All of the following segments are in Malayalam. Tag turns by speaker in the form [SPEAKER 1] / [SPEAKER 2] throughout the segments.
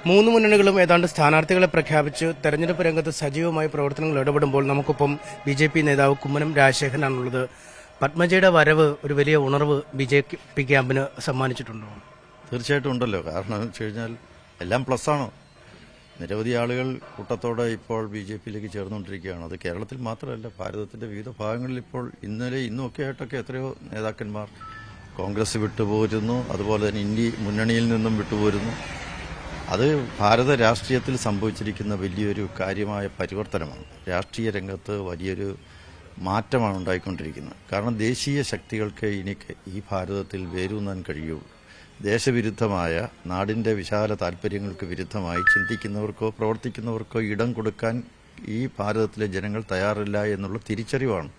[SPEAKER 1] മൂന്ന് മുന്നണികളും ഏതാണ്ട് സ്ഥാനാർത്ഥികളെ പ്രഖ്യാപിച്ച് തെരഞ്ഞെടുപ്പ് രംഗത്ത് സജീവമായി പ്രവർത്തനങ്ങൾ ഇടപെടുമ്പോൾ നമുക്കൊപ്പം ബി.ജെ.പി. നേതാവ് കുമ്മനം രാജശേഖരനാണുള്ളത്. പത്മജയുടെ വരവ് ഒരു വലിയ ഉണർവ് ബി.ജെ.പി. ക്യാമ്പിന് സമ്മാനിച്ചിട്ടുണ്ടോ?
[SPEAKER 2] തീർച്ചയായിട്ടും ഉണ്ടല്ലോ. കാരണം എന്ന് വെച്ച് കഴിഞ്ഞാൽ എല്ലാം പ്ലസ്സാണ്. നിരവധി ആളുകൾ കൂട്ടത്തോടെ ഇപ്പോൾ ബി.ജെ.പിയിലേക്ക് ചേർന്നുകൊണ്ടിരിക്കുകയാണ്. അത് കേരളത്തിൽ മാത്രമല്ല, ഭാരതത്തിന്റെ വിവിധ ഭാഗങ്ങളിൽ ഇപ്പോൾ ഇന്നുമൊക്കെ ആയിട്ടൊക്കെ എത്രയോ നേതാക്കന്മാർ കോൺഗ്രസ് വിട്ടുപോരുന്നു, അതുപോലെ തന്നെ ഇന്ത്യ മുന്നണിയിൽ നിന്നും വിട്ടുപോരുന്നു. അത് ഭാരത രാഷ്ട്രീയത്തിൽ സംഭവിച്ചിരിക്കുന്ന വലിയൊരു കാര്യമായ പരിവർത്തനമാണ്. രാഷ്ട്രീയ രംഗത്ത് വലിയൊരു മാറ്റമാണ് ഉണ്ടായിക്കൊണ്ടിരിക്കുന്നത്. കാരണം ദേശീയ ശക്തികൾക്ക് ഇനി ഈ ഭാരതത്തിൽ വേരൂന്നാൻ കഴിയുള്ളൂ. ദേശവിരുദ്ധമായ നാടിന്റെ വിശാല താൽപര്യങ്ങൾക്ക് വിരുദ്ധമായി ചിന്തിക്കുന്നവർക്കോ പ്രവർത്തിക്കുന്നവർക്കോ ഇടം കൊടുക്കാൻ ഈ ഭാരതത്തിലെ ജനങ്ങൾ തയ്യാറില്ല എന്നുള്ള തിരിച്ചറിവാണ്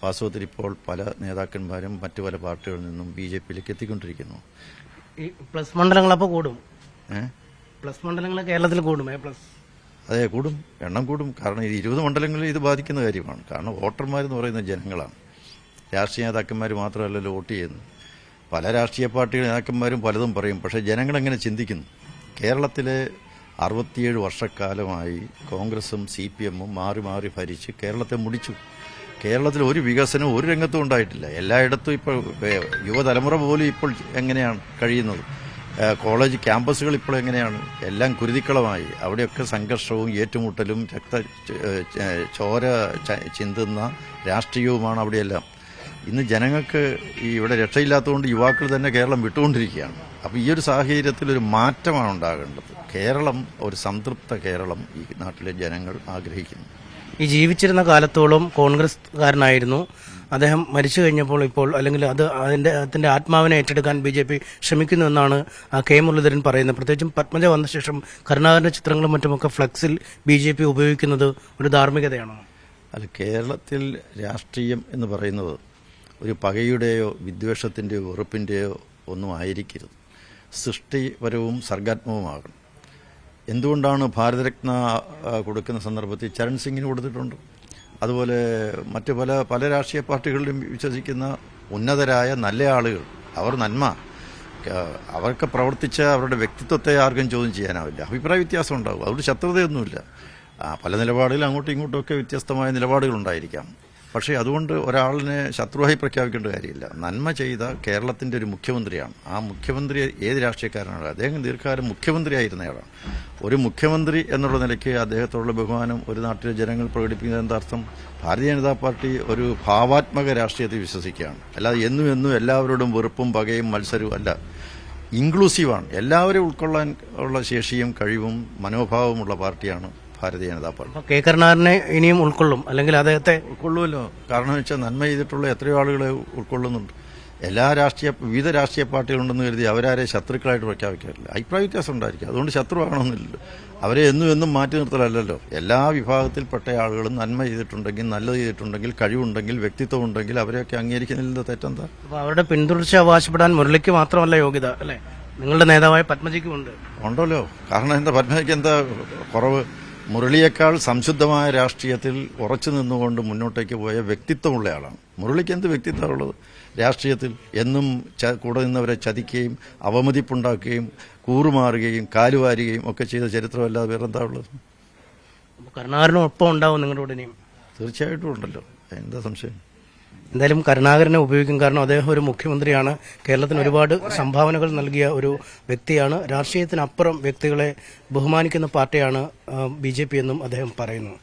[SPEAKER 2] വാസ്തവത്തിൽ ഇപ്പോൾ പല നേതാക്കന്മാരും മറ്റു പല പാർട്ടികളിൽ നിന്നും ബി.ജെ.പിയിലേക്ക് എത്തിക്കൊണ്ടിരിക്കുന്നു.
[SPEAKER 1] ഈ പ്ലസ് മണ്ഡലങ്ങളപ്പോൾ കൂടും. പ്ലസ് മണ്ഡലങ്ങൾ കേരളത്തിൽ കൂടും.
[SPEAKER 2] അതെ, കൂടും, എണ്ണം കൂടും. കാരണം ഇത് 20 മണ്ഡലങ്ങളിൽ ഇത് ബാധിക്കുന്ന കാര്യമാണ്. കാരണം വോട്ടർമാരെന്ന് പറയുന്ന ജനങ്ങളാണ്. രാഷ്ട്രീയ നേതാക്കന്മാർ മാത്രമല്ലല്ലോ വോട്ട് ചെയ്യുന്നത്. പല രാഷ്ട്രീയ പാർട്ടി നേതാക്കന്മാരും പലതും പറയും. പക്ഷേ ജനങ്ങളെങ്ങനെ ചിന്തിക്കുന്നു? കേരളത്തിലെ 67 വർഷക്കാലമായി കോൺഗ്രസും CPM-ഉം മാറി മാറി ഭരിച്ച് കേരളത്തെ മുടിച്ചു. കേരളത്തിൽ ഒരു വികസനം ഒരു രംഗത്തും ഉണ്ടായിട്ടില്ല. എല്ലായിടത്തും ഇപ്പോൾ യുവതലമുറ പോലും ഇപ്പോൾ എങ്ങനെയാണ് കഴിയുന്നത്? കോളേജ് ക്യാമ്പസുകൾ ഇപ്പോൾ എങ്ങനെയാണ്? എല്ലാം കുരുതിക്കളമായി. അവിടെയൊക്കെ സംഘർഷവും ഏറ്റുമുട്ടലും ചോര ചിന്തുന്ന രാഷ്ട്രീയവുമാണ് അവിടെയെല്ലാം. ഇന്ന് ജനങ്ങൾക്ക് ഇവിടെ രക്ഷയില്ലാത്തതുകൊണ്ട് യുവാക്കൾ തന്നെ കേരളം വിട്ടുകൊണ്ടിരിക്കുകയാണ്. അപ്പോൾ ഈ ഒരു സാഹചര്യത്തിൽ ഒരു മാറ്റമാണ് ഉണ്ടാകേണ്ടത്. കേരളം ഒരു സംതൃപ്ത കേരളം ഈ നാട്ടിലെ ജനങ്ങൾ ആഗ്രഹിക്കുന്നു.
[SPEAKER 1] ഈ ജീവിച്ചിരുന്ന കാലത്തോളം കോൺഗ്രസ്കാരനായിരുന്നു അദ്ദേഹം. മരിച്ചു കഴിഞ്ഞപ്പോൾ ഇപ്പോൾ അല്ലെങ്കിൽ അതിന്റെ ആത്മാവിനെ ഏറ്റെടുക്കാൻ ബി.ജെ.പി. ശ്രമിക്കുന്നുവെന്നാണ് കെ മുരളീധരൻ പറയുന്നത്. പ്രത്യേകിച്ചും പത്മജ വന്ന ശേഷം കരുണാകരന്റെ ചിത്രങ്ങളും മറ്റുമൊക്കെ ഫ്ലക്സിൽ ബി.ജെ.പി. ഉപയോഗിക്കുന്നത് ഒരു ധാർമ്മികതയാണോ?
[SPEAKER 2] അല്ല, കേരളത്തിൽ രാഷ്ട്രീയം എന്ന് പറയുന്നത് ഒരു പകയുടെയോ വിദ്വേഷത്തിന്റെയോ വെറുപ്പിന്റെയോ ഒന്നും ആയിരിക്കരുത്. സൃഷ്ടിപരവും സർഗാത്മകവുമാകണം. എന്തുകൊണ്ടാണ് ഭാരതരത്ന കൊടുക്കുന്ന സന്ദർഭത്തിൽ ചരൺ സിംഗിന് കൊടുത്തിട്ടുണ്ട്. അതുപോലെ മറ്റ് പല രാഷ്ട്രീയ പാർട്ടികളിലും വിശ്വസിക്കുന്ന ഉന്നതരായ നല്ല ആളുകൾ, അവർ നന്മ അവർക്ക് പ്രവർത്തിച്ച അവരുടെ വ്യക്തിത്വത്തെ ആർക്കും ചോദ്യം ചെയ്യാനാവില്ല. അഭിപ്രായ വ്യത്യാസം ഉണ്ടാകും, അതുകൊണ്ട് ശത്രുതയൊന്നുമില്ല. പല നിലപാടുകളിൽ അങ്ങോട്ടും ഇങ്ങോട്ടുമൊക്കെ വ്യത്യസ്തമായ നിലപാടുകളുണ്ടായിരിക്കാം. പക്ഷേ അതുകൊണ്ട് ഒരാളിനെ ശത്രുവായി പ്രഖ്യാപിക്കേണ്ട കാര്യമില്ല. നന്മ ചെയ്ത കേരളത്തിന്റെ ഒരു മുഖ്യമന്ത്രിയാണ്. ആ മുഖ്യമന്ത്രി ഏത് രാഷ്ട്രീയക്കാരനാണ്? അദ്ദേഹം ദീർഘകാലം മുഖ്യമന്ത്രിയായിരുന്നയാളാണ്. ഒരു മുഖ്യമന്ത്രി എന്നുള്ള നിലയ്ക്ക് അദ്ദേഹത്തോടുള്ള ബഹുമാനം ഒരു നാട്ടിലെ ജനങ്ങൾ പ്രകടിപ്പിക്കുന്നത് എന്താർത്ഥം? ഭാരതീയ ജനതാ പാർട്ടി ഒരു ഭാവാത്മക രാഷ്ട്രീയത്തിൽ വിശ്വസിക്കുകയാണ്. അല്ലാതെ എന്നും എല്ലാവരോടും വെറുപ്പും പകയും മത്സരവും അല്ല. ഇൻക്ലൂസീവാണ്. എല്ലാവരും ഉൾക്കൊള്ളാൻ ഉള്ള ശേഷിയും കഴിവും മനോഭാവമുള്ള പാർട്ടിയാണ് ഭാരതീയ ജനതാ പാർട്ടി.
[SPEAKER 1] കെ കരുണാകരനെ ഇനിയും ഉൾക്കൊള്ളും, അല്ലെങ്കിൽ അദ്ദേഹത്തെ
[SPEAKER 2] ഉൾക്കൊള്ളുമല്ലോ. കാരണം എന്ന് വെച്ചാൽ നന്മ ചെയ്തിട്ടുള്ള എത്രയോ ആളുകളെ ഉൾക്കൊള്ളുന്നുണ്ട്. വിവിധ രാഷ്ട്രീയ പാർട്ടികളുണ്ടെന്ന് കരുതി അവരാരെ ശത്രുക്കളായിട്ട് പ്രഖ്യാപിക്കാറില്ല. അഭിപ്രായ വ്യത്യാസം ഉണ്ടായിരിക്കും. അതുകൊണ്ട് ശത്രുവാകണമെന്നില്ലല്ലോ. അവരെ എന്നും മാറ്റി നിർത്തലല്ലോ. എല്ലാ വിഭാഗത്തിൽപ്പെട്ട ആളുകളും നന്മ ചെയ്തിട്ടുണ്ടെങ്കിൽ, നല്ലത് ചെയ്തിട്ടുണ്ടെങ്കിൽ, കഴിവുണ്ടെങ്കിൽ, വ്യക്തിത്വം ഉണ്ടെങ്കിൽ അവരെയൊക്കെ അംഗീകരിക്കുന്നതിൽ തെറ്റെന്താ?
[SPEAKER 1] അവരുടെ പിന്തുടർച്ച അവകാശപ്പെടാൻ മുരളിക്ക് മാത്രമല്ല യോഗ്യത, അല്ലേ? നിങ്ങളുടെ നേതാവായ പത്മജിക്കും
[SPEAKER 2] ഉണ്ടല്ലോ. കാരണം എന്താ, പത്മജിക്ക് എന്താ കുറവ്? മുരളിയേക്കാൾ സംശുദ്ധമായ രാഷ്ട്രീയത്തിൽ ഉറച്ചു നിന്നുകൊണ്ട് മുന്നോട്ടേക്ക് പോയ വ്യക്തിത്വമുള്ള ആളാണ്. മുരളിക്ക് എന്ത് വ്യക്തിത്വമുള്ളത്? രാഷ്ട്രീയത്തിൽ എന്നും കൂടെ നിന്നവരെ ചതിക്കുകയും അവമതിപ്പുണ്ടാക്കുകയും കൂറുമാറുകയും കാലുവാരുകയും ഒക്കെ ചെയ്ത ചരിത്രമല്ലാതെ വേറെന്താ ഉള്ളത്?
[SPEAKER 1] കരുണാകരനും ഒപ്പം ഉണ്ടാവും നിങ്ങളുടെ കൂടെ?
[SPEAKER 2] തീർച്ചയായിട്ടും ഉണ്ടല്ലോ, എന്താ സംശയം?
[SPEAKER 1] എന്തായാലും കരുണാകരനെ ഉപയോഗിക്കും. കാരണം അദ്ദേഹം ഒരു മുഖ്യമന്ത്രിയാണ്. കേരളത്തിന് ഒരുപാട് സംഭാവനകൾ നൽകിയ ഒരു വ്യക്തിയാണ്. രാഷ്ട്രീയത്തിനപ്പുറം വ്യക്തികളെ ബഹുമാനിക്കുന്ന പാർട്ടിയാണ് ബി.ജെ.പി. എന്നും അദ്ദേഹം പറയുന്നു.